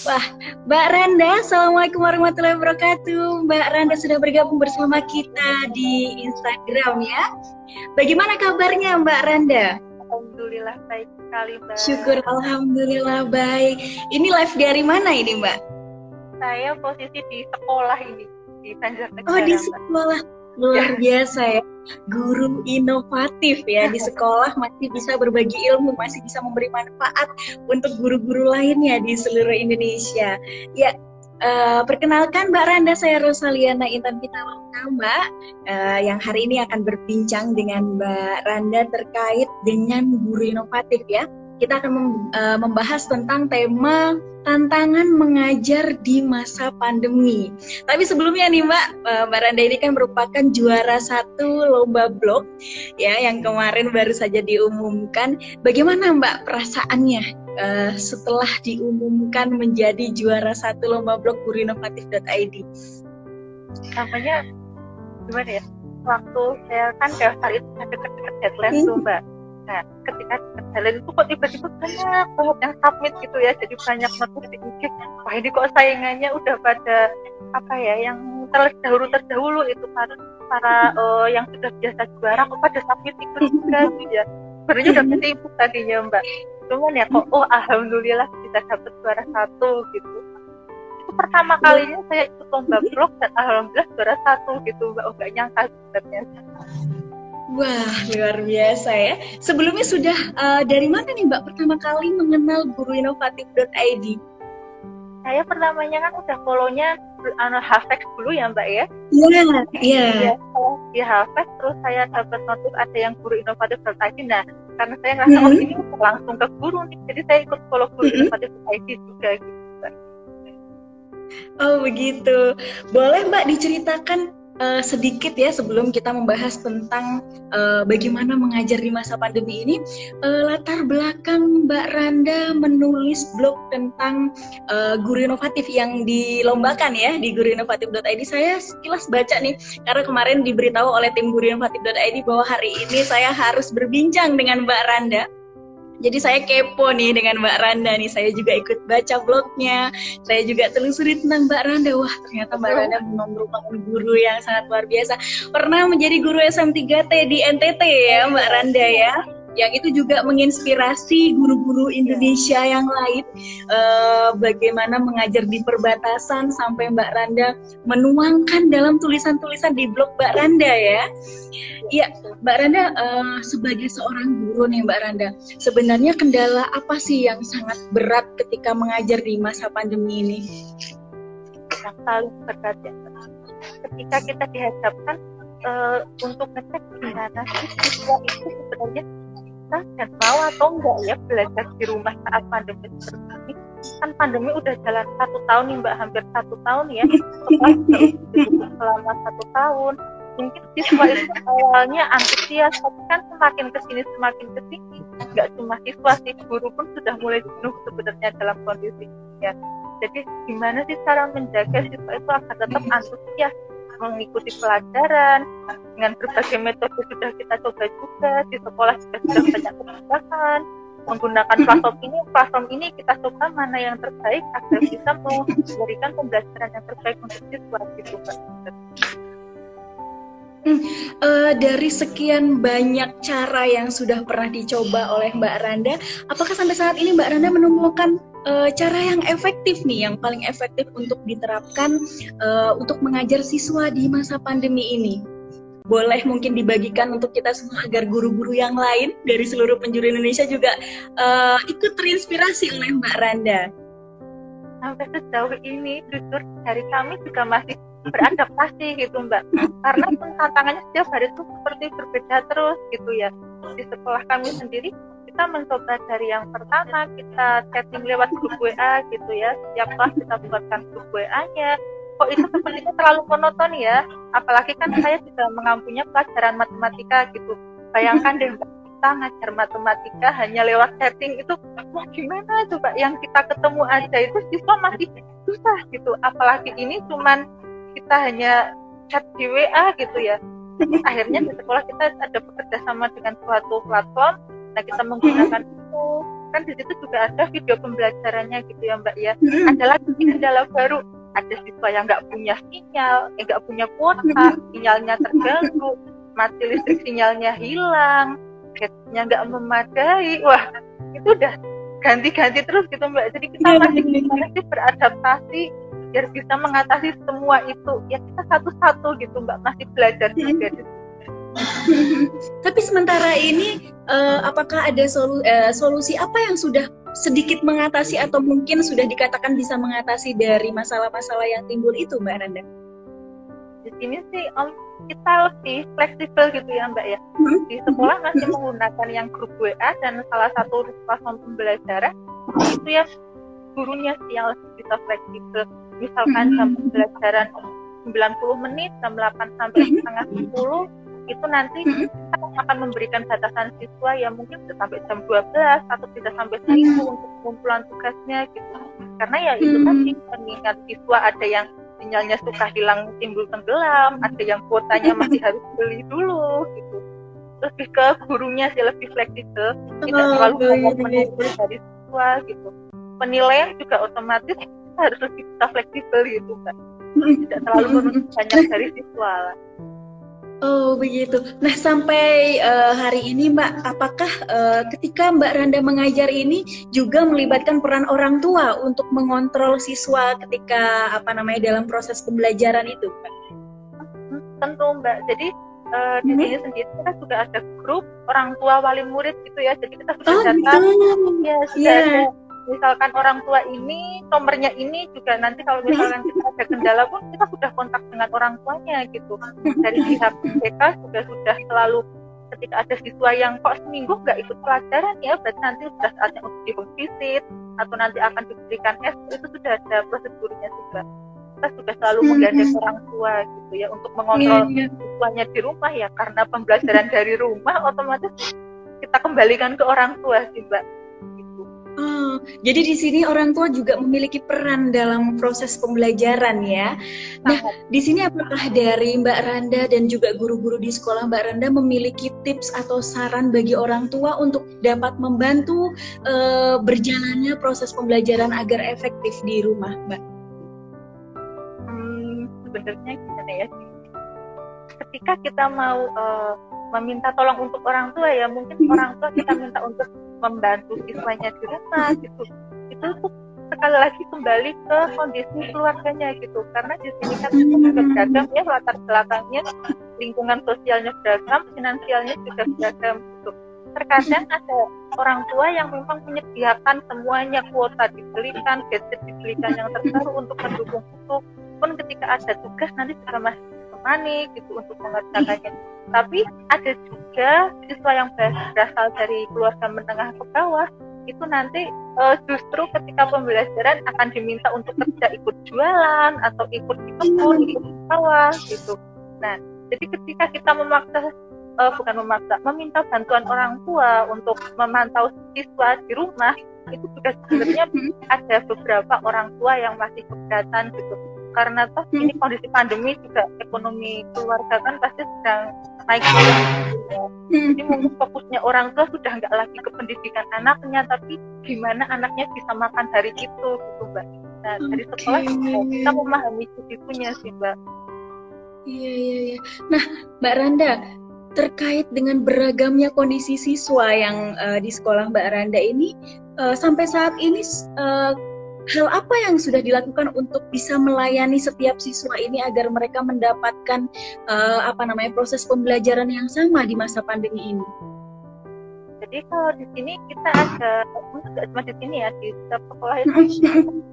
Wah, Mbak Randa, Assalamualaikum warahmatullahi wabarakatuh. Mbak Randa sudah bergabung bersama kita di Instagram ya. Bagaimana kabarnya Mbak Randa? Alhamdulillah baik sekali, Mbak. Syukur, Alhamdulillah baik. Ini live dari mana ini, Mbak? Saya posisi di sekolah ini, di Banjarnegara. Oh, di sekolah. Luar biasa ya. Guru inovatif ya, di sekolah masih bisa berbagi ilmu, masih bisa memberi manfaat untuk guru-guru lainnya di seluruh Indonesia. Ya, perkenalkan Mbak Randa, saya Rosaliana Intan Pitaloka, Mbak, yang hari ini akan berbincang dengan Mbak Randa terkait dengan guru inovatif ya. Kita akan membahas tentang tema tantangan mengajar di masa pandemi. Tapi sebelumnya nih Mbak Randa ini kan merupakan juara 1 lomba blog ya, yang kemarin baru saja diumumkan. Bagaimana Mbak perasaannya setelah diumumkan menjadi juara 1 lomba blog gurinovatif.id? Namanya gimana ya? Waktu saya kan kayak hari itu deket-deket deadline tuh, Mbak. Nah, ketika deadline itu kok tiba-tiba banyak banget yang submit gitu ya, jadi banyak notifikasi. Wah, ini kok saingannya udah pada apa ya, yang terdahulu itu para yang sudah biasa juara kok pada submit ikut juga gitu ya. Sebenarnya udah sibuk tadinya, Mbak. Cuman ya kok alhamdulillah bisa dapat juara 1 gitu. Itu pertama kalinya saya ikut lomba blog dan alhamdulillah juara 1 gitu, Mbak. Nggak nyangka sebenarnya. Wah, luar biasa ya. Sebelumnya sudah dari mana nih Mbak pertama kali mengenal gurinovatif.id? Saya pertamanya kan udah follow-nya Hafex dulu ya Mbak ya. Iya. Di Hafex terus saya dapat notif ada yang gurinovatif.id. Nah, karena saya ngerasa ini langsung ke guru nih, jadi saya ikut follow gurinovatif.id juga gitu, Mbak. Oh begitu. Boleh Mbak diceritakan sedikit ya sebelum kita membahas tentang bagaimana mengajar di masa pandemi ini, latar belakang Mbak Randa menulis blog tentang guru inovatif yang dilombakan ya di gurinovatif.id. Saya sekilas baca nih, karena kemarin diberitahu oleh tim gurinovatif.id bahwa hari ini saya harus berbincang dengan Mbak Randa. Jadi saya kepo nih dengan Mbak Randa nih, saya juga ikut baca blognya, saya juga telusuri tentang Mbak Randa. Wah, ternyata Mbak Randa merupakan guru yang sangat luar biasa. Pernah menjadi guru SM3T di NTT ya Mbak Randa ya, yang itu juga menginspirasi guru-guru Indonesia yang lain, bagaimana mengajar di perbatasan, sampai Mbak Randa menuangkan dalam tulisan-tulisan di blog Mbak Randa ya. Iya, Mbak Randa, sebagai seorang guru nih Mbak Randa, sebenarnya kendala apa sih yang sangat berat ketika mengajar di masa pandemi ini? Yang paling berat ya, ketika kita dihadapkan untuk ngecek gimana sih siswa itu sebenarnya bisa dan mau atau enggak ya belajar di rumah saat pandemi seperti ini. Kan pandemi udah jalan 1 tahun nih Mbak, hampir 1 tahun ya, selama 1 tahun. Mungkin siswa itu awalnya antusias, tapi kan semakin kesini nggak cuma siswa sih, guru pun sudah mulai jenuh sebenarnya dalam kondisi ini ya. Jadi gimana sih cara menjaga siswa itu agar tetap antusias mengikuti pelajaran dengan berbagai metode sudah kita coba juga di sekolah, juga sudah banyak kebijakan menggunakan platform ini kita coba mana yang terbaik agar bisa memberikan pembelajaran yang terbaik untuk siswa gitu Mbak. Dari sekian banyak cara yang sudah pernah dicoba oleh Mbak Randa, apakah sampai saat ini Mbak Randa menemukan cara yang efektif nih, yang paling efektif untuk diterapkan untuk mengajar siswa di masa pandemi ini? Boleh mungkin dibagikan untuk kita semua agar guru-guru yang lain dari seluruh penjuru Indonesia juga ikut terinspirasi oleh Mbak Randa. Sampai sejauh ini jujur dari kami juga masih beradaptasi gitu Mbak, karena pun tantangannya setiap hari itu seperti berbeda terus gitu ya. Di sekolah kami sendiri kita mencoba dari yang pertama kita chatting lewat grup WA gitu ya, setiap kelas kita buatkan grup WA-nya. Kok itu sepertinya terlalu monoton ya, apalagi kan saya juga mengampunya pelajaran matematika gitu. Bayangkan deh Mbak, kita ngajar matematika hanya lewat chatting itu, wah gimana coba, yang kita ketemu aja itu siswa masih susah gitu, apalagi ini cuman kita hanya chat di WA gitu ya. Akhirnya di sekolah kita ada bekerja sama dengan suatu platform, nah kita menggunakan itu kan di situ juga ada video pembelajarannya gitu ya Mbak ya. Ada lagi kendala baru, ada siswa yang nggak punya sinyal, nggak punya kuota, sinyalnya terganggu, mati listrik sinyalnya hilang, gadgetnya nggak memadai. Wah, itu udah ganti-ganti terus gitu Mbak. Jadi kita masih gimana sih beradaptasi biar bisa mengatasi semua itu. Ya kita satu-satu gitu Mbak, masih belajar juga gitu. Tapi sementara ini apakah ada solusi apa yang sudah sedikit mengatasi atau mungkin sudah dikatakan bisa mengatasi dari masalah-masalah yang timbul itu Mbak Randa? Di sini sih kita lebih fleksibel gitu ya Mbak ya. Di sekolah masih menggunakan yang grup WA dan salah satu platform pembelajaran itu ya gurunya sih yang lebih bisa fleksibel. Misalkan jam pembelajaran 90 menit, jam 8 sampai setengah 10 itu nanti kita akan memberikan batasan siswa yang mungkin bisa sampai jam 12 atau tidak sampai 1 untuk pengumpulan tugasnya gitu. Karena ya itu tadi mengingat siswa ada yang sinyalnya suka hilang timbul tenggelam, ada yang kuotanya masih harus beli dulu gitu. Lebih ke gurunya sih lebih fleksibel, tidak terlalu menunggu dari siswa gitu. Penilaian juga otomatis kita harus lebih bisa fleksibel gitu Mbak. Tidak terlalu menuntut banyak dari siswa lah. Oh begitu. Nah sampai hari ini Mbak, apakah ketika Mbak Randa mengajar ini juga melibatkan peran orang tua untuk mengontrol siswa ketika dalam proses pembelajaran itu, Mbak? Tentu Mbak. Jadi di sini sendiri kita juga ada grup orang tua wali murid gitu ya. Jadi kita sudah data, ya sudah ada. Misalkan orang tua ini, nomornya ini juga nanti kalau misalkan kita ada kendala pun kita sudah kontak dengan orang tuanya gitu. Dari pihak BK juga sudah selalu ketika ada siswa yang kok seminggu nggak ikut pelajaran ya, berarti nanti sudah saatnya untuk di home visit atau nanti akan diberikan itu sudah ada prosedurnya juga. Kita juga selalu menggandeng orang tua gitu ya untuk mengontrol siswanya di rumah ya, karena pembelajaran dari rumah otomatis kita kembalikan ke orang tua sih Mbak. Jadi di sini orang tua juga memiliki peran dalam proses pembelajaran ya. Nah, di sini apakah dari Mbak Randa dan juga guru-guru di sekolah Mbak Randa memiliki tips atau saran bagi orang tua untuk dapat membantu berjalannya proses pembelajaran agar efektif di rumah, Mbak? Sebenarnya gimana ya? Ketika kita mau meminta tolong untuk orang tua ya, mungkin orang tua kita minta untuk membantu siswanya di rumah gitu. Itu tuh sekali lagi kembali ke kondisi keluarganya gitu. Karena di sini kan juga beragam ya latar belakangnya, lingkungan sosialnya beragam, finansialnya juga beragam gitu. Terkadang ada orang tua yang memang menyediakan semuanya, kuota dibelikan, gadget dibelikan yang terbaru untuk mendukung itu. Pun ketika ada tugas nanti juga masih ditemani gitu untuk mengerjakannya. Tapi ada juga siswa yang berasal dari keluarga menengah ke bawah, itu nanti justru ketika pembelajaran akan diminta untuk kerja ikut jualan atau ikut di kebun, ikut di sawah gitu. Nah, jadi ketika kita meminta bantuan orang tua untuk memantau siswa di rumah, itu juga sebenarnya ada beberapa orang tua yang masih keberatan gitu. Karena toh ini kondisi pandemi juga ekonomi keluarga kan pasti sedang naik turun. Jadi mungkin fokusnya orang tua sudah nggak lagi ke pendidikan anaknya, tapi gimana anaknya bisa makan dari itu gitu Mbak. Nah dari sekolah kita memahami situnya sih Mbak. Iya. Nah Mbak Randa, terkait dengan beragamnya kondisi siswa yang di sekolah Mbak Randa ini, sampai saat ini hal apa yang sudah dilakukan untuk bisa melayani setiap siswa ini agar mereka mendapatkan proses pembelajaran yang sama di masa pandemi ini? Jadi kalau di sini kita ada, nggak cuma di sini ya, di setiap sekolah itu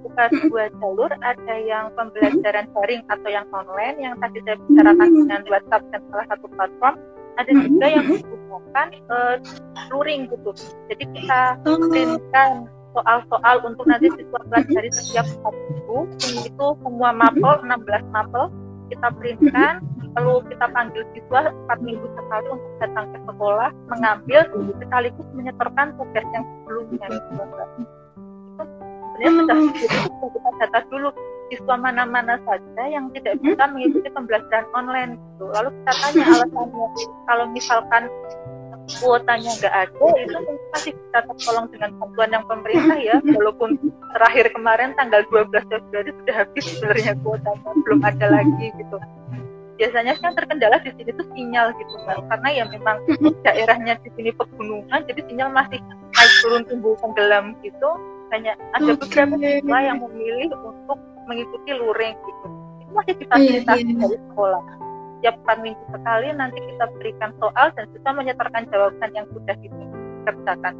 buka 2 jalur, ada yang pembelajaran daring atau yang online, yang tadi saya bicarakan dengan WhatsApp dan salah satu platform. Ada juga yang menggunakan luring gitu. Jadi kita printkan soal-soal untuk nanti siswa pelajari setiap minggu. Itu semua mapel, 16 mapel kita printkan, lalu kita panggil siswa 4 minggu sekali untuk datang ke sekolah, mengambil sekaligus menyetorkan tugas yang sebelumnya. Itu sebenarnya sudah kita data dulu siswa mana-mana saja yang tidak bisa mengikuti pembelajaran online gitu. Lalu kita tanya alasannya, kalau misalkan kuotanya nggak ada, itu mungkin masih bisa tertolong dengan bantuan yang pemerintah ya, walaupun terakhir kemarin tanggal 12 Februari sudah habis sebenarnya kuotanya, belum ada lagi gitu. Biasanya yang terkendala di sini tuh sinyal gitu Mbak, karena ya memang daerahnya di sini pegunungan, jadi sinyal masih naik turun tumbuh tenggelam gitu. Hanya ada beberapa siswa yang memilih untuk mengikuti luring gitu. Itu masih difasilitasi dari sekolah. Setiap minggu sekali nanti kita berikan soal dan kita menyetorkan jawaban yang sudah dikerjakan.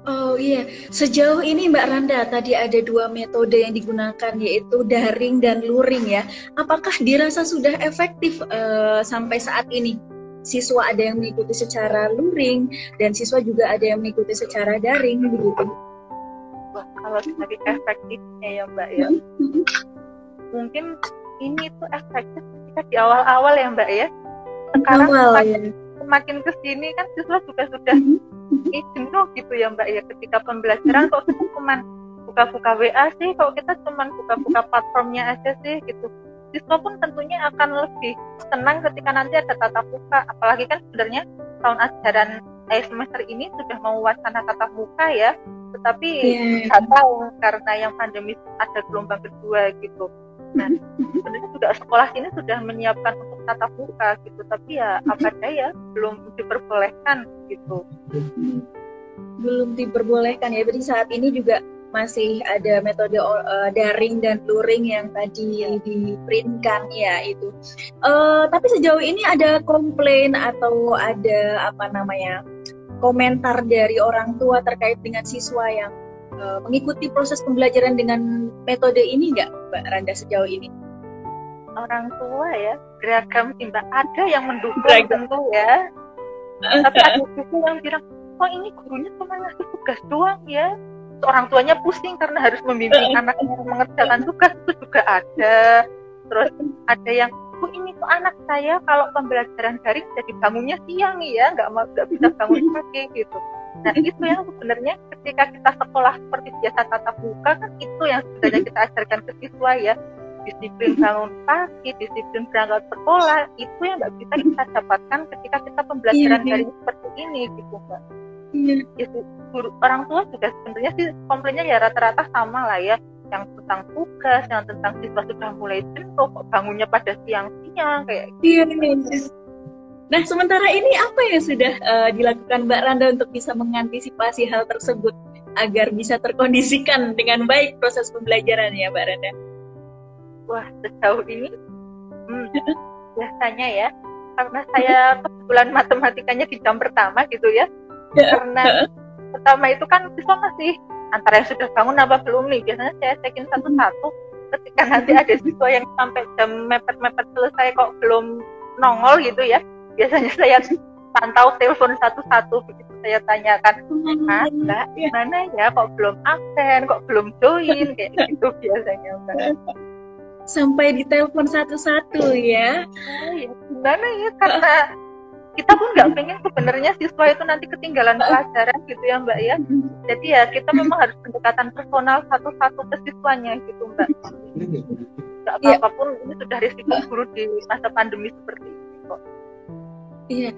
Oh iya, sejauh ini Mbak Randa tadi ada 2 metode yang digunakan, yaitu daring dan luring ya. Apakah dirasa sudah efektif sampai saat ini? Siswa ada yang mengikuti secara luring dan siswa juga ada yang mengikuti secara daring begitu. Wah, kalau dari efektifnya ya Mbak ya, mungkin ini tuh efektif ketika di awal-awal ya Mbak ya. Sekarang semakin kesini kan siswa juga sudah jenuh gitu ya Mbak ya, ketika pembelajaran kok kita cuma buka-buka WA sih, kok kita cuma buka-buka platformnya aja sih gitu. Siswa pun tentunya akan lebih senang ketika nanti ada tatap muka, apalagi kan sebenarnya tahun ajaran semester ini sudah mau wacana tatap muka ya, tetapi nggak tahu karena yang pandemi ada gelombang kedua gitu. Nah, sebenarnya juga sekolah ini sudah menyiapkan untuk tatap muka gitu, tapi ya apa daya belum diperbolehkan gitu. Belum diperbolehkan ya, berarti saat ini juga masih ada metode daring dan luring yang tadi di-printkan ya itu. Tapi sejauh ini ada komplain atau ada komentar dari orang tua terkait dengan siswa yang mengikuti proses pembelajaran dengan metode ini nggak Mbak Randa sejauh ini? Orang tua ya beragam sih Mbak, ada yang mendukung tentu ya, tapi ada juga yang bilang, oh ini gurunya cuma ngasih tugas doang ya. Orang tuanya pusing karena harus membimbing anaknya mengerjakan tugas, itu juga ada. Terus ada yang, ini tuh anak saya kalau pembelajaran daring jadi bangunnya siang nih ya, nggak bisa bangun pagi gitu. Nah itu yang sebenarnya ketika kita sekolah seperti biasa tatap muka kan itu yang sebenarnya kita ajarkan ke siswa ya, disiplin bangun pagi, disiplin berangkat sekolah, itu yang nggak bisa kita dapatkan ketika kita pembelajaran daring seperti ini gitu Mbak. Itu orang tua juga sebenarnya sih komplainnya ya rata-rata sama lah ya, yang tentang tugas, yang tentang siswa sudah mulai jenuh kok bangunnya pada siang-siang kayak gitu. Nah, sementara ini apa yang sudah dilakukan Mbak Randa untuk bisa mengantisipasi hal tersebut agar bisa terkondisikan dengan baik proses pembelajaran ya Mbak Randa? Wah, sejauh ini biasanya ya, karena saya kebetulan matematikanya di jam pertama gitu ya, karena pertama itu kan siswa masih antara yang sudah bangun apa belum nih, biasanya saya cekin satu-satu. Ketika nanti ada siswa yang sampai jam mepet-mepet selesai kok belum nongol gitu ya, biasanya saya pantau telepon satu-satu, begitu saya tanyakan, Mbak, gimana ya, kok belum absen, kok belum join, kayak gitu biasanya Mbak. Sampai di telepon satu-satu ya? Ya gimana ya, karena kita pun nggak pengen sebenarnya siswa itu nanti ketinggalan pelajaran gitu ya Mbak ya. Jadi ya kita memang harus pendekatan personal satu-satu ke siswanya gitu Mbak. Nggak apa-apa pun ini sudah risiko guru di masa pandemi seperti ini kok. Iya.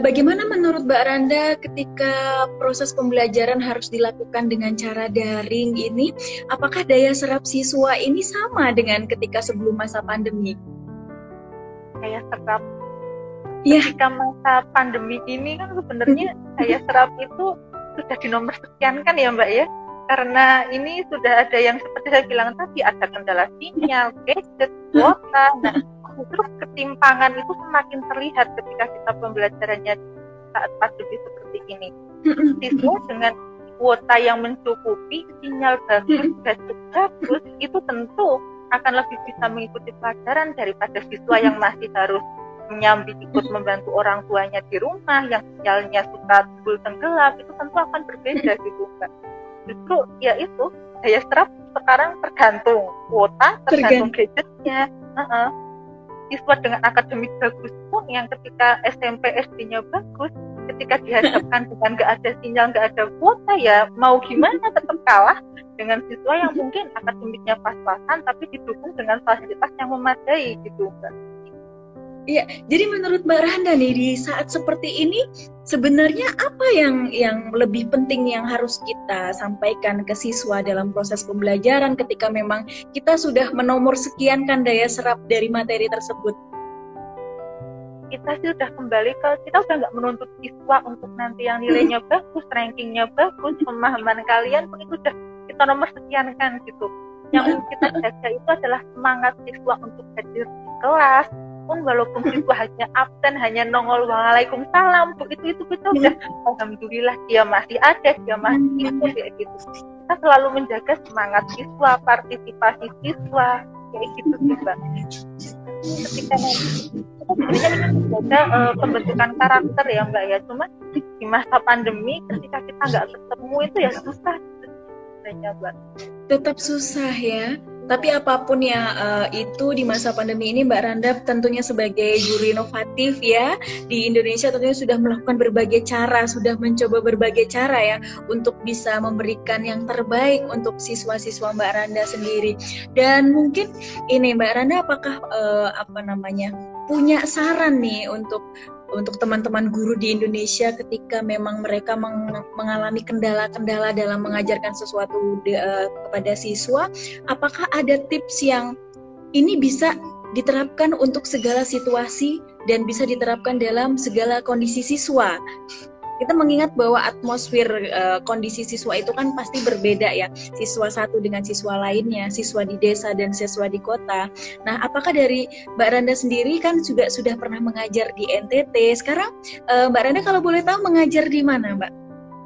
Bagaimana menurut Mbak Randa ketika proses pembelajaran harus dilakukan dengan cara daring ini? Apakah daya serap siswa ini sama dengan ketika sebelum masa pandemi? Daya serap ketika masa pandemi ini kan sebenarnya daya serap itu sudah di nomor sekian kan ya Mbak ya, karena ini sudah ada yang seperti saya bilang tadi, ada kendala sinyal, gadget, kuota. Nah terus ketimpangan itu semakin terlihat ketika kita pembelajarannya saat pandemi seperti ini. Siswa dengan kuota yang mencukupi, sinyal bagus, gadget bagus, itu tentu akan lebih bisa mengikuti pelajaran daripada siswa yang masih harus menyambi ikut membantu orang tuanya di rumah, yang sinyalnya suka timbul tenggelam, itu tentu akan berbeda gitu Mbak. Justru ya itu, daya serap sekarang tergantung kuota, tergantung gadgetnya. Siswa dengan akademik bagus pun yang ketika SMP SD-nya bagus, ketika dihadapkan dengan nggak ada sinyal, nggak ada kuota, ya mau gimana tetap kalah dengan siswa yang mungkin akademiknya pas-pasan tapi didukung dengan fasilitas yang memadai gitu Mbak. Iya, jadi menurut Mbak Randa nih di saat seperti ini sebenarnya apa yang lebih penting yang harus kita sampaikan ke siswa dalam proses pembelajaran ketika memang kita sudah menomor sekiankan daya serap dari materi tersebut? Kita sih udah kembali ke, kita udah nggak menuntut siswa untuk nanti yang nilainya bagus, rankingnya bagus, pemahaman kalian pun itu udah kita nomor sekian kan gitu. Yang kita jaga itu adalah semangat siswa untuk hadir di kelas, pun walaupun siswa hanya absen, hanya nongol waalaikumsalam, itu kita udah alhamdulillah dia masih ada, dia masih ikut kayak gitu. Kita selalu menjaga semangat siswa, partisipasi siswa kayak gitu sih Mbak. Ketika nanti kita sebenarnya menjaga pembentukan karakter ya Mbak ya, cuma di masa pandemi ketika kita nggak ketemu itu ya susah sebenarnya Mbak. Tetap susah ya. Tapi apapun ya itu di masa pandemi ini Mbak Randa tentunya sebagai guru inovatif ya di Indonesia tentunya sudah melakukan berbagai cara, sudah mencoba berbagai cara ya untuk bisa memberikan yang terbaik untuk siswa-siswa Mbak Randa sendiri. Dan mungkin ini Mbak Randa apakah punya saran nih untuk teman-teman guru di Indonesia ketika memang mereka mengalami kendala-kendala dalam mengajarkan sesuatu kepada siswa, apakah ada tips yang ini bisa diterapkan untuk segala situasi dan bisa diterapkan dalam segala kondisi siswa? Kita mengingat bahwa atmosfer kondisi siswa itu kan pasti berbeda ya, siswa satu dengan siswa lainnya, siswa di desa dan siswa di kota. Nah, apakah dari Mbak Randa sendiri kan juga sudah pernah mengajar di NTT, sekarang Mbak Randa kalau boleh tahu mengajar di mana Mbak?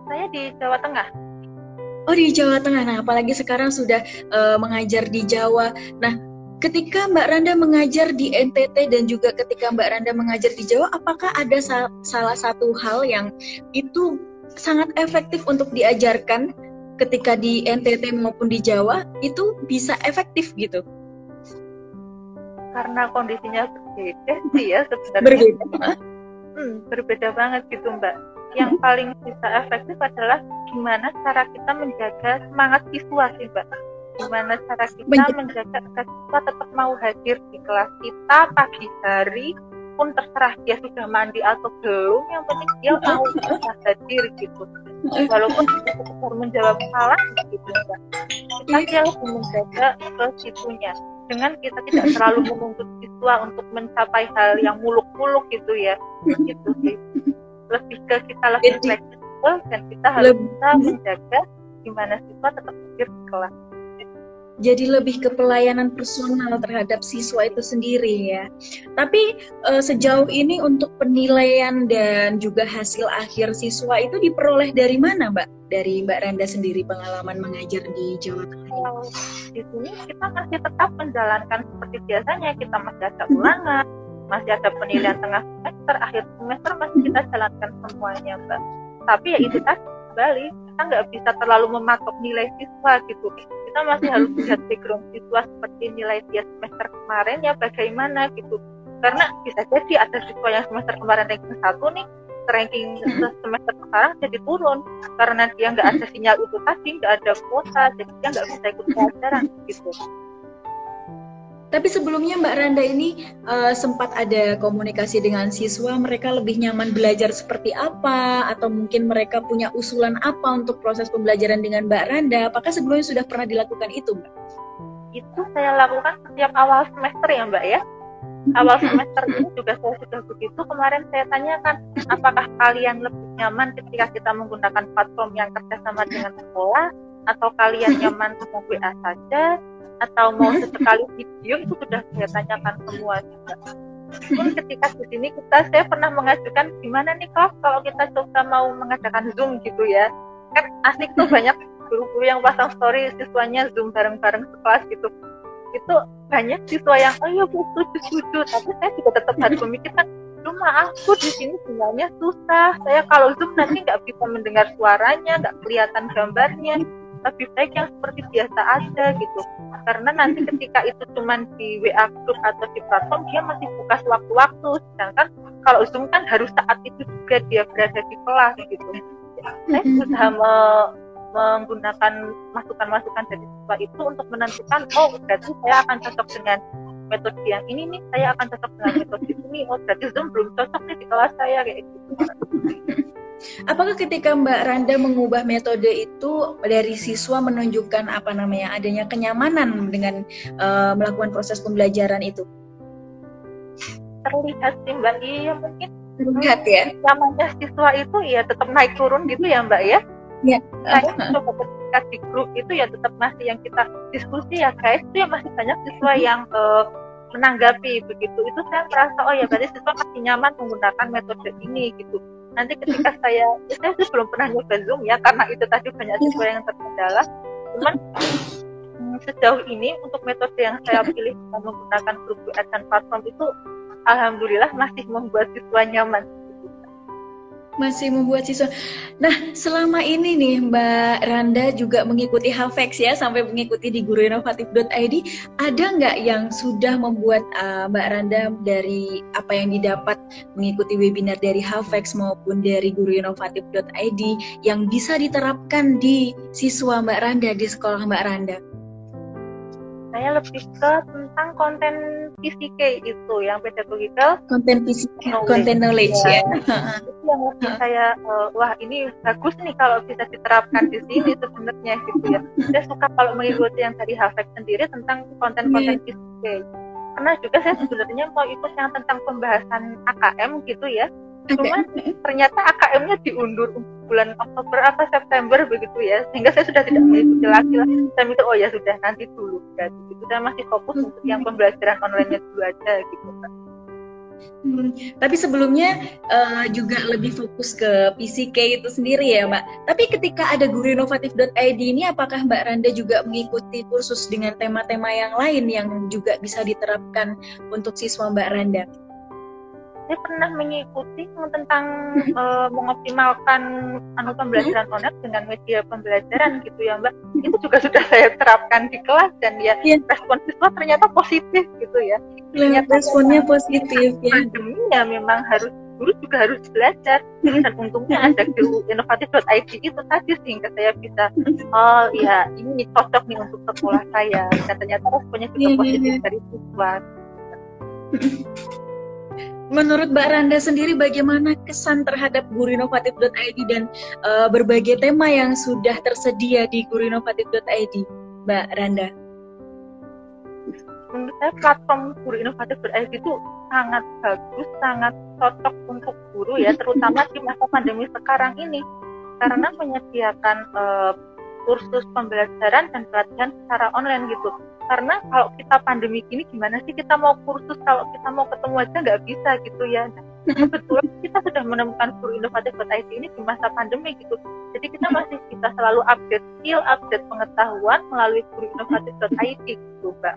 Saya di Jawa Tengah. Oh di Jawa Tengah, nah apalagi sekarang sudah mengajar di Jawa. Nah, ketika Mbak Randa mengajar di NTT dan juga ketika Mbak Randa mengajar di Jawa, apakah ada salah satu hal yang itu sangat efektif untuk diajarkan ketika di NTT maupun di Jawa, itu bisa efektif gitu? Karena kondisinya berbeda sih ya sebenarnya. Berbeda. Berbeda banget gitu Mbak. Yang paling bisa efektif adalah gimana cara kita menjaga semangat siswa sih Mbak. Gimana cara kita menjaga agar siswa tetap mau hadir di kelas kita pagi hari, pun terserah dia sudah mandi atau belum, yang penting dia mau hadir gitu. Walaupun kita sekedar menjawab salah gitu Mbak. Kita lebih menjaga ke situnya. Dengan kita tidak terlalu menuntut siswa untuk mencapai hal yang muluk-muluk gitu ya. Gitu sih. Lebih ke kita lebih fleksibel dan kita harus bisa menjaga gimana siswa tetap hadir di kelas. Jadi lebih ke pelayanan personal terhadap siswa itu sendiri ya. Tapi sejauh ini untuk penilaian dan juga hasil akhir siswa itu diperoleh dari mana Mbak? Dari Mbak Randa sendiri pengalaman mengajar di Jawa Tengah. Di sini kita masih tetap menjalankan seperti biasanya, kita masih ada ulangan, masih ada penilaian tengah semester, akhir semester masih kita jalankan semuanya Mbak. Tapi ya itu tadi kembali, kita nggak bisa terlalu mematok nilai siswa gitu. Kita masih harus lihat background siswa seperti nilai dia semester kemarin ya bagaimana gitu. Karena bisa jadi ada siswa yang semester kemarin ranking 1 nih, ranking semester sekarang jadi turun karena dia nggak ada sinyal itu tadi, nggak ada kuota, jadi dia nggak bisa ikut pelajaran gitu. Tapi sebelumnya Mbak Randa ini sempat ada komunikasi dengan siswa, mereka lebih nyaman belajar seperti apa, atau mungkin mereka punya usulan apa untuk proses pembelajaran dengan Mbak Randa? Apakah sebelumnya sudah pernah dilakukan itu Mbak? Itu saya lakukan setiap awal semester ya Mbak ya. Awal semester ini juga saya sudah begitu. Kemarin saya tanyakan, apakah kalian lebih nyaman ketika kita menggunakan platform yang kerjasama dengan sekolah, atau kalian nyaman dengan WA saja, atau mau sesekali video, itu sudah saya tanyakan semua juga. Pun ketika di sini saya pernah mengajukan gimana nih kelas kalau kita coba mau mengadakan Zoom gitu ya. Kan asik tuh banyak guru-guru yang pasang story siswanya Zoom bareng-bareng sekelas gitu. Itu banyak siswa yang iya Bu setuju, tapi saya juga tetap harus memikirkan, cuma aku di sini sebenarnya susah. Saya kalau Zoom nanti nggak bisa mendengar suaranya, nggak kelihatan gambarnya. Lebih baik yang seperti biasa aja gitu, karena nanti ketika itu cuma di WA group atau di platform dia masih buka sewaktu-waktu, sedangkan kalau Zoom kan harus saat itu juga dia berada di kelas gitu. Saya berusaha menggunakan masukan-masukan dari siswa itu untuk menentukan, oh berarti saya akan cocok dengan metode yang ini nih, saya akan cocok dengan metode ini. Oh berarti Zoom belum cocok nih di kelas saya kayak gitu. Apakah ketika Mbak Randa mengubah metode itu dari siswa menunjukkan adanya kenyamanan dengan melakukan proses pembelajaran itu? Terlihat sih Mbak, iya mungkin terlihat ya. Namanya siswa itu ya tetap naik turun gitu ya Mbak ya. Ya. Saya coba ketika di grup itu ya tetap masih yang kita diskusi ya guys, itu ya masih banyak siswa yang menanggapi begitu. Itu saya merasa oh ya berarti siswa masih nyaman menggunakan metode ini gitu. Nanti ketika saya sih belum pernah nyoba Zoom ya karena itu tadi banyak siswa yang terkendala. Cuman sejauh ini untuk metode yang saya pilih menggunakan grup WA dan platform itu alhamdulillah masih membuat siswa nyaman. Masih membuat siswa. Nah, selama ini nih Mbak Randa juga mengikuti Halfex ya, sampai mengikuti di guruinovatif.id. Ada nggak yang sudah membuat Mbak Randa dari apa yang didapat mengikuti webinar dari Halfex maupun dari guruinovatif.id yang bisa diterapkan di siswa Mbak Randa, di sekolah Mbak Randa? Saya lebih ke tentang konten PCK itu yang pedagogical konten PCK, konten knowledge ya. Itu yang lebih saya wah ini bagus nih kalau bisa diterapkan di sini sebenarnya gitu ya. Saya suka kalau mengikuti yang dari Halfex sendiri tentang konten-konten PCK. Karena juga saya sebenarnya mau ikut yang tentang pembahasan AKM gitu ya. Cuman ternyata AKM-nya diundur bulan Oktober atau September begitu ya, sehingga saya sudah tidak mengikuti lagi lah. Saya mikir oh ya sudah nanti dulu kan. Itu saya masih fokus untuk yang pembelajaran online-nya dulu aja gitu kan. Tapi sebelumnya juga lebih fokus ke PCK itu sendiri ya Mbak. Tapi ketika ada guruinovatif.id ini, apakah Mbak Randa juga mengikuti kursus dengan tema-tema yang lain yang juga bisa diterapkan untuk siswa Mbak Randa? Saya pernah mengikuti tentang mengoptimalkan pembelajaran online dengan media pembelajaran gitu ya Mbak. Itu juga sudah saya terapkan di kelas dan ya respon siswa ternyata positif gitu ya. Ternyata responnya positif ya. Pandemi ya memang harus guru juga harus belajar dan untungnya ada guruinovatif.id itu tadi sehingga saya bisa oh ya ini cocok nih untuk sekolah saya dan ternyata responnya juga positif dari siswa. Menurut Mbak Randa sendiri bagaimana kesan terhadap guruinovatif.id dan berbagai tema yang sudah tersedia di guruinovatif.id, Mbak Randa? Menurut saya platform guruinovatif.id itu sangat bagus, sangat cocok untuk guru ya, terutama di masa pandemi sekarang ini, karena menyediakan kursus pembelajaran dan pelatihan secara online gitu. Karena kalau kita pandemi gini gimana sih kita mau kursus, kalau kita mau ketemu aja nggak bisa gitu ya. Kebetulan kita sudah menemukan guruinovatif.id ini di masa pandemi gitu. Jadi kita masih bisa selalu update skill, update pengetahuan melalui guruinovatif.id gitu Mbak.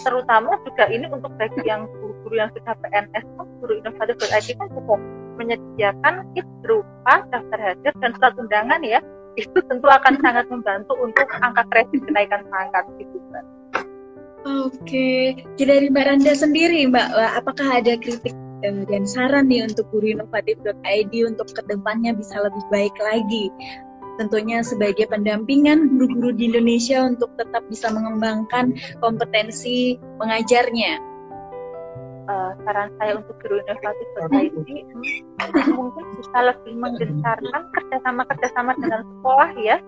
Terutama juga ini untuk bagi yang guru-guru yang sudah PNS, guruinovatif.id kan juga menyediakan kit berupa daftar hadir dan surat undangan ya. Itu tentu akan sangat membantu untuk angka kredit kenaikan pangkat gitu Mbak. Oke, jadi dari Mbak Randa sendiri Mbak, apakah ada kritik dan saran nih untuk guruinovatif.id untuk kedepannya bisa lebih baik lagi? Tentunya sebagai pendampingan guru-guru di Indonesia untuk tetap bisa mengembangkan kompetensi mengajarnya. Saran saya untuk guruinovatif.id mungkin bisa lebih menggencarkan kerjasama dengan sekolah ya.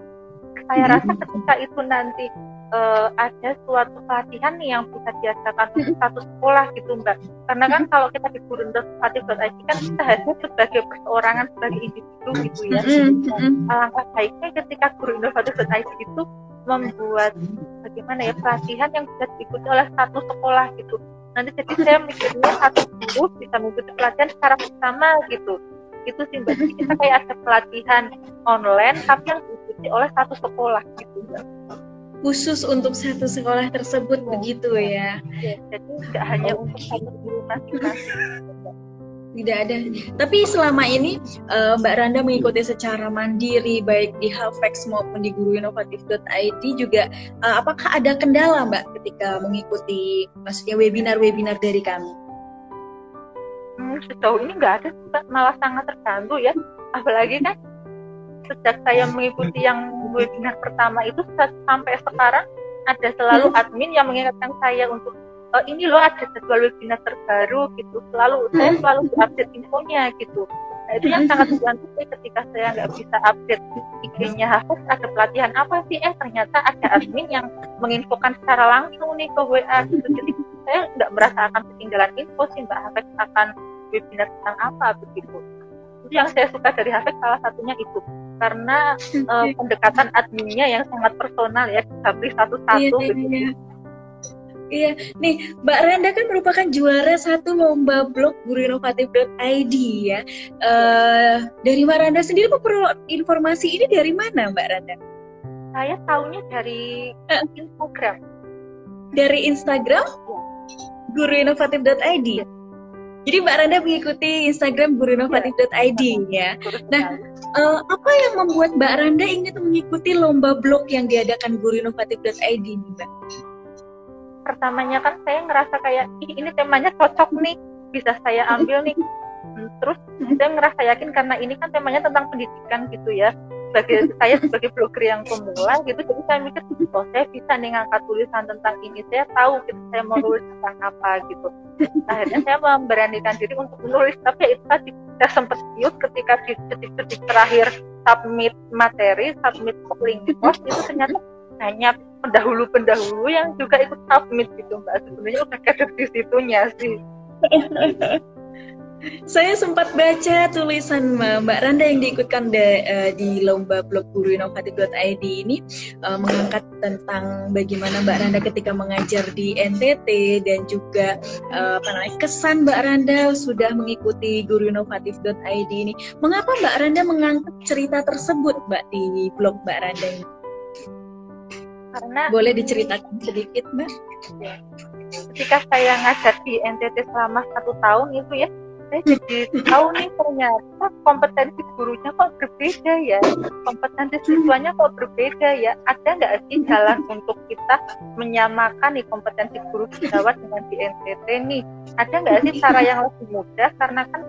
Saya rasa ketika itu nanti ada suatu pelatihan nih yang bisa diadakan untuk satu sekolah gitu Mbak. Karena kan kalau kita di guruinovatif.id kan kita hadir sebagai perseorangan, sebagai individu gitu ya. Alangkah baiknya ketika guruinovatif.id itu membuat bagaimana ya pelatihan yang bisa diikuti oleh satu sekolah gitu. Nanti jadi saya mikirnya satu guru bisa mengikuti pelatihan secara bersama gitu. Itu sih Mbak. Jadi kita kayak ada pelatihan online tapi yang diikuti oleh satu sekolah gitu Mbak. Khusus untuk satu sekolah tersebut begitu ya. Jadi tidak hanya untuk satu guru masing-masing. Tidak ada. Tapi selama ini Mbak Randa mengikuti secara mandiri baik di Halfex maupun di guruinovatif.id juga apakah ada kendala Mbak ketika mengikuti maksudnya webinar-webinar dari kami? Sejauh ini nggak ada Mbak, malah sangat terbantu ya. Apalagi kan sejak saya mengikuti yang webinar pertama itu sampai sekarang ada selalu admin yang mengingatkan saya untuk ini loh ada jadwal webinar terbaru gitu, saya selalu update infonya gitu. Nah, itu yang sangat membantu ketika saya nggak bisa update IG-nya Hafiz ada pelatihan apa sih, ternyata ada admin yang menginfokan secara langsung nih ke WA gitu. Jadi saya nggak merasa akan ketinggalan info sih Mbak Hafiz akan webinar tentang apa begitu. Itu yang saya suka dari Hafiz, salah satunya itu karena pendekatan adminnya yang sangat personal ya, habis satu-satu begitu. Iya, nih Mbak Randa kan merupakan juara satu lomba blog guruinovatif.id ya. Dari Mbak Randa sendiri memperoleh informasi ini dari mana Mbak Randa? Saya tahunya dari Instagram. Dari Instagram? Guruinovatif.id. Jadi Mbak Randa mengikuti Instagram guruinovatif.id ya. Nah, apa yang membuat Mbak Randa ingin mengikuti lomba blog yang diadakan guruinovatif.id nih Mbak? Pertamanya kan saya ngerasa kayak ini temanya cocok nih, bisa saya ambil nih. Terus saya ngerasa yakin karena ini kan temanya tentang pendidikan gitu ya, saya sebagai blogger yang pemula gitu, jadi saya mikir saya bisa nih ngangkat tulisan tentang ini, saya tahu gitu saya mau nulis tentang apa gitu. Akhirnya saya memberanikan diri untuk menulis, tapi itu tadi saya sempat ciut ketika di detik-detik terakhir submit materi, submit link post, itu ternyata hanya pendahulu-pendahulu yang juga ikut submit gitu Mbak. Sebenarnya udah kaget di situnya sih. Saya sempat baca tulisan Mbak Randa yang diikutkan di lomba blog guruinovatif.id ini, mengangkat tentang bagaimana Mbak Randa ketika mengajar di NTT dan juga kesan Mbak Randa sudah mengikuti guruinovatif.id ini. Mengapa Mbak Randa mengangkat cerita tersebut Mbak di blog Mbak Randa ini? Karena boleh diceritakan sedikit Mbak? Ketika saya ngajar di NTT selama 1 tahun itu ya, saya jadi tahu nih ternyata kompetensi gurunya kok berbeda ya, kompetensi siswanya kok berbeda ya. Ada nggak sih jalan untuk kita menyamakan nih kompetensi guru di Jawa dengan di NTT nih? Ada nggak sih cara yang lebih mudah? Karena kan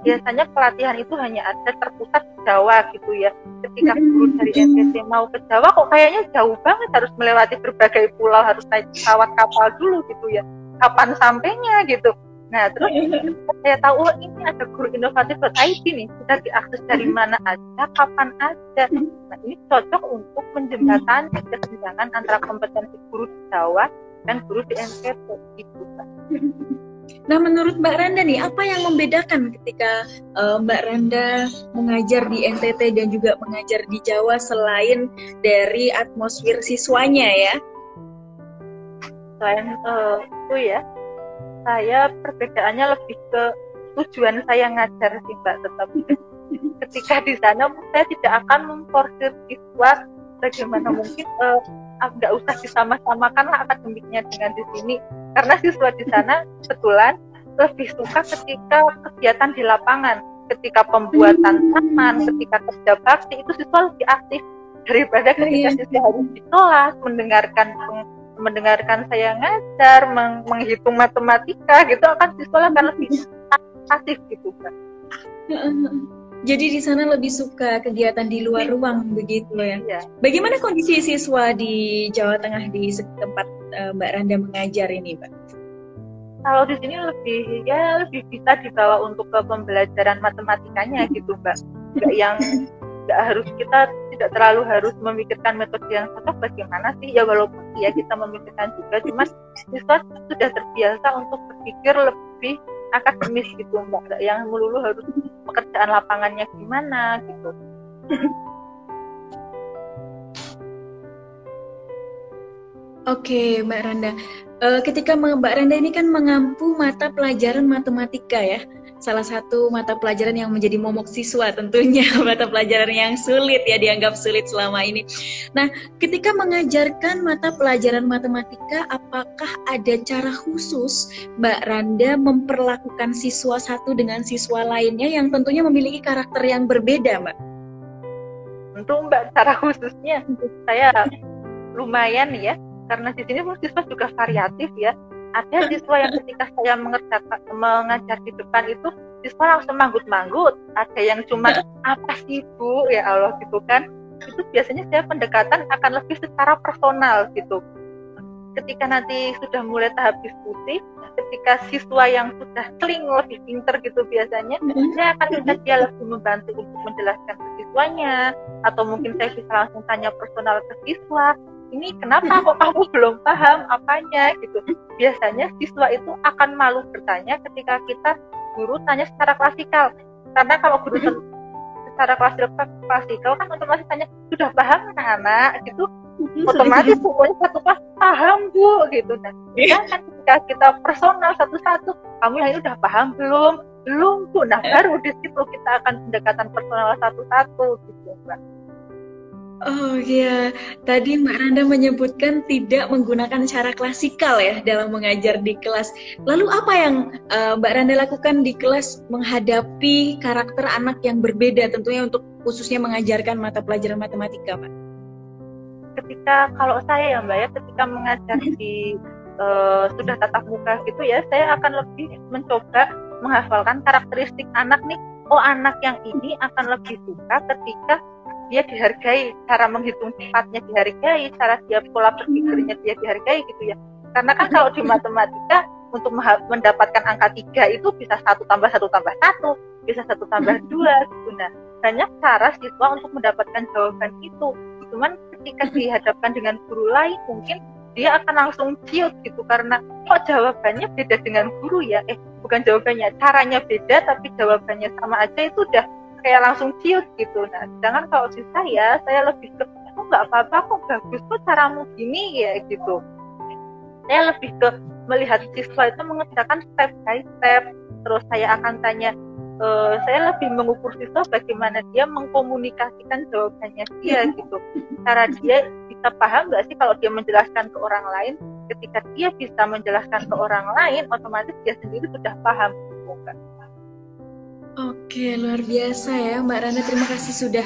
biasanya pelatihan itu hanya ada terpusat di Jawa gitu ya. Ketika guru dari NTT mau ke Jawa kok kayaknya jauh banget, harus melewati berbagai pulau, harus naik pesawat kapal dulu gitu ya. Kapan sampainya gitu. Nah terus saya tahu ini ada guruinovatif.id nih, bisa diakses dari mana aja, kapan aja. Nah ini cocok untuk menjembatani kesenjangan antara kompetensi guru di Jawa dan guru di NTT gitu Mbak. Nah, menurut Mbak Randa nih, apa yang membedakan ketika Mbak Randa mengajar di NTT dan juga mengajar di Jawa selain dari atmosfer siswanya ya? Selain itu ya, saya perbedaannya lebih ke tujuan saya ngajar sih Mbak. Tetapi ketika di sana saya tidak akan memforsir siswa bagaimana mungkin nggak usah disama-samakan lah akademiknya dengan di sini, karena siswa di sana kebetulan lebih suka ketika kegiatan di lapangan, ketika pembuatan taman, ketika kerja bakti, itu siswa lebih aktif daripada ketika siswa harus di kelas mendengarkan saya ngajar, menghitung matematika gitu, akan siswa akan lebih aktif gitu Mbak. Jadi di sana lebih suka kegiatan di luar ruang begitu ya. Iya. Bagaimana kondisi siswa di Jawa Tengah di tempat Mbak Randa mengajar ini, Mbak? Kalau di sini lebih bisa dibawa untuk ke pembelajaran matematikanya gitu Mbak. Kita tidak terlalu harus memikirkan metode yang cocok bagaimana sih ya, walaupun ya kita memikirkan juga, cuma siswa sudah terbiasa untuk berpikir lebih akademis gitu Mbak, yang melulu harus pekerjaan lapangannya gimana gitu. Oke, Mbak Randa. Ketika Mbak Randa ini kan mengampu mata pelajaran matematika ya, salah satu mata pelajaran yang menjadi momok siswa tentunya, mata pelajaran yang sulit ya, dianggap sulit selama ini. Nah, ketika mengajarkan mata pelajaran matematika, apakah ada cara khusus Mbak Randa memperlakukan siswa satu dengan siswa lainnya yang tentunya memiliki karakter yang berbeda, Mbak? Tentu Mbak, cara khususnya saya lumayan ya, karena di sini siswa juga variatif ya. Ada siswa yang ketika saya mengajar di depan itu siswa langsung manggut-manggut, ada yang cuma apa sih Bu, ya Allah gitu kan. Itu biasanya saya pendekatan akan lebih secara personal gitu. ketika nanti sudah mulai tahap diskusi, ketika siswa yang sudah seling lebih pinter gitu biasanya, saya akan minta dia lebih membantu untuk menjelaskan ke siswanya, atau mungkin saya bisa langsung tanya personal ke siswa, ini kenapa kok kamu belum paham apanya gitu. Biasanya siswa itu akan malu bertanya ketika kita guru tanya secara klasikal, karena kalau guru secara klasikal kan otomatis tanya, sudah paham anak-anak gitu, otomatis semuanya satu kelas paham Bu gitu. Nah, kan ketika kita personal satu-satu, kamu yang ini udah paham belum Bu, nah baru di situ kita akan pendekatan personal satu-satu gitu Mbak. Oh iya, tadi Mbak Randa menyebutkan tidak menggunakan cara klasikal ya dalam mengajar di kelas. Lalu apa yang Mbak Randa lakukan di kelas menghadapi karakter anak yang berbeda, tentunya untuk khususnya mengajarkan mata pelajaran matematika, Mbak? Ketika kalau saya ya Mbak ya, ketika mengajar di sudah tatap muka gitu ya, saya akan lebih mencoba menghafalkan karakteristik anak nih. Oh, anak yang ini akan lebih suka ketika dia dihargai, cara menghitung cepatnya dihargai, cara dia pola berpikirnya dia dihargai gitu ya. Karena kan kalau di matematika untuk mendapatkan angka 3 itu bisa 1 tambah 1 tambah 1, bisa 1 tambah 2 gitu. Nah, banyak cara siswa untuk mendapatkan jawaban itu. Cuman ketika dihadapkan dengan guru lain, mungkin dia akan langsung ciut gitu, karena kok jawabannya beda dengan guru ya. Bukan jawabannya, caranya beda tapi jawabannya sama aja, itu udah kayak langsung ciut gitu. Nah, sedangkan kalau di saya lebih ke, oh nggak apa-apa kok, bagus kok caramu gini ya gitu. Saya lebih ke melihat siswa itu mengerjakan step by step, terus saya akan tanya, saya lebih mengukur siswa bagaimana dia mengkomunikasikan jawabannya dia gitu. Cara dia bisa paham nggak sih kalau dia menjelaskan ke orang lain. Ketika dia bisa menjelaskan ke orang lain, otomatis dia sendiri sudah paham gitu, Kak. Oke, luar biasa ya Mbak Randa. Terima kasih sudah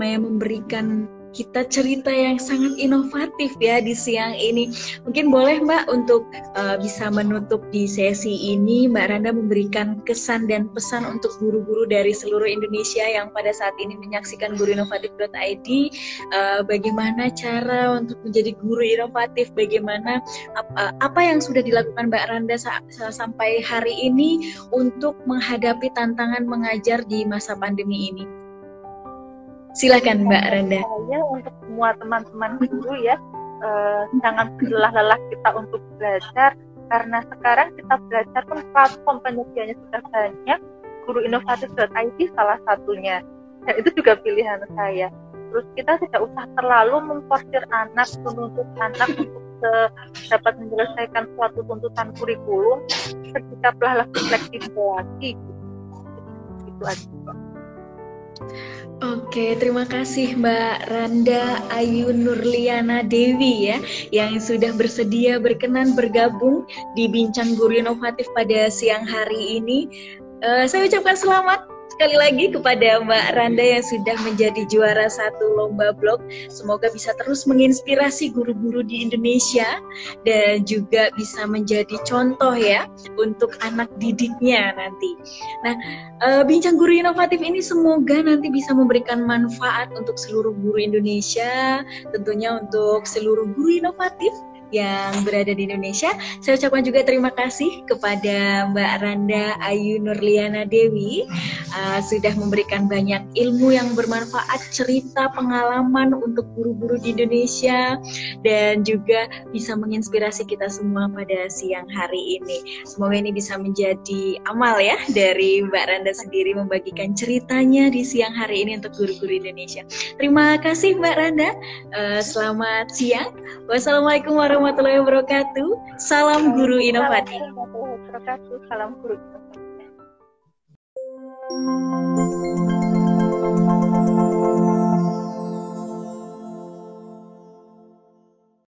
memberikan kita cerita yang sangat inovatif ya di siang ini. Mungkin boleh Mbak untuk bisa menutup di sesi ini, Mbak Randa memberikan kesan dan pesan untuk guru-guru dari seluruh Indonesia yang pada saat ini menyaksikan guruinovatif.id, bagaimana cara untuk menjadi guru inovatif, bagaimana apa yang sudah dilakukan Mbak Randa sampai hari ini untuk menghadapi tantangan mengajar di masa pandemi ini. Silakan Mbak Randa. Saya untuk semua teman-teman guru ya, jangan lelah-lelah kita untuk belajar, karena sekarang kita belajar pun platform penyediaannya sudah banyak, guruinovatif.id salah satunya, dan itu juga pilihan saya. Terus kita tidak usah terlalu memforsir anak, menuntut anak untuk dapat menyelesaikan suatu tuntutan kurikulum, bersikaplah lebih fleksibel lagi. Itu aja. Oke, terima kasih Mbak Randa Ayu Nurliana Dewi ya, yang sudah bersedia berkenan bergabung di Bincang Guru Inovatif pada siang hari ini. Saya ucapkan selamat sekali lagi kepada Mbak Randa yang sudah menjadi juara 1 lomba blog. Semoga bisa terus menginspirasi guru-guru di Indonesia dan juga bisa menjadi contoh ya untuk anak didiknya nanti. Nah, Bincang Guru Inovatif ini semoga nanti bisa memberikan manfaat untuk seluruh guru Indonesia, tentunya untuk seluruh guru inovatif yang berada di Indonesia. Saya ucapkan juga terima kasih kepada Mbak Randa Ayu Nurliana Dewi, sudah memberikan banyak ilmu yang bermanfaat, cerita pengalaman untuk guru-guru di Indonesia, dan juga bisa menginspirasi kita semua pada siang hari ini. Semoga ini bisa menjadi amal ya dari Mbak Randa sendiri membagikan ceritanya di siang hari ini untuk guru-guru Indonesia. Terima kasih Mbak Randa. Selamat siang. Wassalamualaikum warahmatullahi wabarakatuh. Salam guru inovatif. Salam guru inovatif.